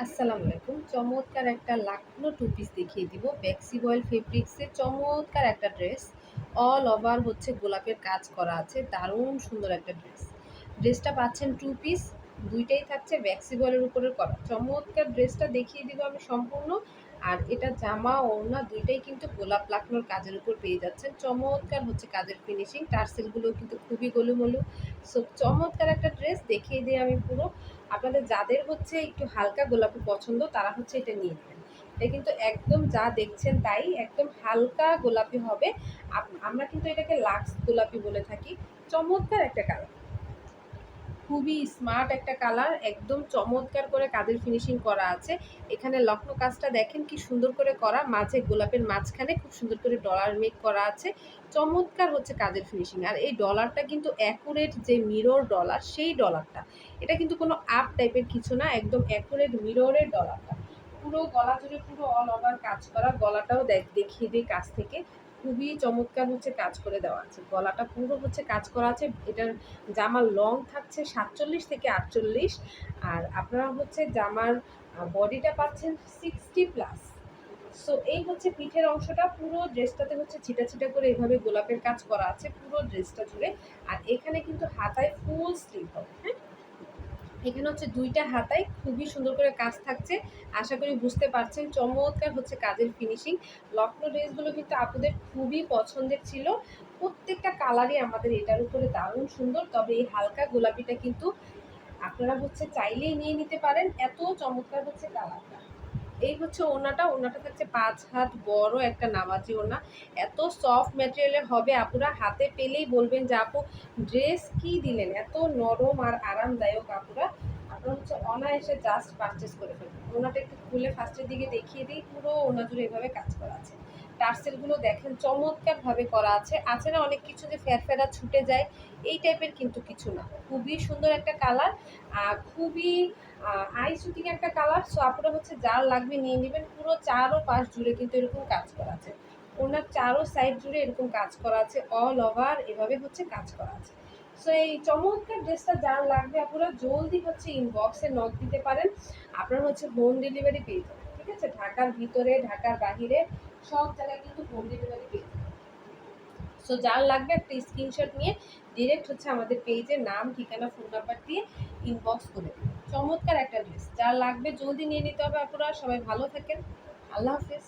আসসালামু আলাইকুম। চমৎকার একটা লাকনো টু পিস দেখিয়ে দিব। বেক্সি বয়েল ফেব্রিক্সের চমৎকার একটা ড্রেস। অল ওভার হচ্ছে গোলাপের কাজ করা আছে। দারুণ সুন্দর একটা ড্রেস। ড্রেসটা পাচ্ছেন টু পিস। ২ টাই থাকছে বেক্সি বয়েলের উপরে করা। চমৎকার ড্রেসটা দেখিয়ে দিব আমি সম্পূর্ণ। আর এটা জামা, ওড়না ২ টাই কিন্তু গোলাপ লাকনোর কাজের উপর পেয়ে যাচ্ছেন। চমৎকার হচ্ছে কাজের ফিনিশিং। টার্সেলগুলোও কিন্তু খুবই গোলুমোলু। সো চমৎকার একটা ড্রেস দেখিয়ে দিই আমি পুরো। আপনাদের যাদের হচ্ছে একটু হালকা গোলাপি পছন্দ তারা হচ্ছে এটা নিয়ে নেবেন। এটা কিন্তু একদম যা দেখছেন তাই একদম হালকা গোলাপি হবে। আমরা কিন্তু এটাকে লাক্স গোলাপি বলে থাকি। চমৎকার একটা কালার, খুবই স্মার্ট একটা কালার, একদম চমৎকার করে কাজের ফিনিশিং করা আছে। এখানে লক্ষ্ণ কাজটা দেখেন কি সুন্দর করে করা, মাঝে গোলাপের মাঝখানে খুব সুন্দর করে ডলার মেক করা আছে। চমৎকার হচ্ছে কাজের ফিনিশিং। আর এই ডলারটা কিন্তু অ্যাকুরেট যে মিরর ডলার, সেই ডলারটা, এটা কিন্তু কোনো আপ টাইপের কিছু না, একদম অ্যাকুরেট মিররের ডলারটা। পুরো গলা জুড়ে পুরো অল ওভার কাজ করা। গলাটাও দেখিয়ে দিই কাছ থেকে। খুবই চমৎকার হচ্ছে কাজ করে দেওয়া আছে। গলাটা পুরো হচ্ছে কাজ করা আছে। এটার জামার লং থাকছে ৪৭ থেকে ৪৮। আর আপনারা হচ্ছে জামার বডিটা পাচ্ছেন 60+। সো এই হচ্ছে পিঠের অংশটা। পুরো ড্রেসটাতে হচ্ছে ছিটা ছিটা করে এভাবে গোলাপের কাজ করা আছে পুরো ড্রেসটা জুড়ে। আর এখানে কিন্তু হাতায় ফুল স্লিভ হবে। হ্যাঁ, এখানে হচ্ছে ২টা হাতায় খুবই সুন্দর করে কাজ থাকছে। আশা করি বুঝতে পারছেন। চমৎকার হচ্ছে কাজের ফিনিশিং। লখনৌ ড্রেসগুলো কিন্তু আপুদের খুবই পছন্দের ছিল। প্রত্যেকটা কালারই আমাদের এটার উপরে দারুণ সুন্দর। তবে এই হালকা গোলাপিটা কিন্তু আপনারা হচ্ছে চাইলেই নিয়ে নিতে পারেন। এত চমৎকার হচ্ছে কালারটা। এই হচ্ছে ওড়নাটা। ওড়নাটা থাকছে ৫ হাত বড় একটা নামাজি ওড়না। এত সফট ম্যাটেরিয়ালের হবে, আপুরা হাতে পেলেই বলবেন যে আপু ড্রেস কি দিলেন, এত নরম আর আরামদায়ক। আপুরা আপনারা হচ্ছে অনায়াসে জাস্ট পারচেস করে ফেলবেন। ওড়নাটা একটু খুলে ফার্স্টের দিকে দেখিয়ে দিই। পুরো ওড়না জুড়ে এভাবে কাজ করা আছে। টার্সেলগুলো দেখেন চমৎকারভাবে করা আছে। আছে না অনেক কিছু যে ফেরফেরা ছুটে যায়, এই টাইপের কিন্তু কিছু না। খুবই সুন্দর একটা কালার, খুবই আই শুটিং একটা কালার। সো আপনারা হচ্ছে যার লাগবে নিয়ে নেবেন। পুরো চারো পাশ জুড়ে কিন্তু এরকম কাজ করা আছে। ওনার চারো সাইড জুড়ে এরকম কাজ করা আছে। অল ওভার এভাবে হচ্ছে কাজ করা আছে। সো এই চমৎকার ড্রেসটা যার লাগবে আপনারা জলদি হচ্ছে ইনবক্সে নক দিতে পারেন। আপনারা হচ্ছে হোম ডেলিভারি পেয়ে যাবেন। ঠিক আছে, ঢাকার ভিতরে ঢাকার বাহিরে সব জায়গায় কিন্তু হোম ডেলিভারি পেয়ে যাবেন। সো যার লাগবে একটা স্ক্রিনশট নিয়ে ডিরেক্ট হচ্ছে আমাদের পেজে নাম, ঠিকানা, ফোন নাম্বার দিয়ে ইনবক্স করে দেবেন। চমৎকার একটা ড্রেস, যার লাগবে জলদি নিয়ে নিতে হবে। আপনারা সবাই ভালো থাকেন। আল্লাহ হাফেজ।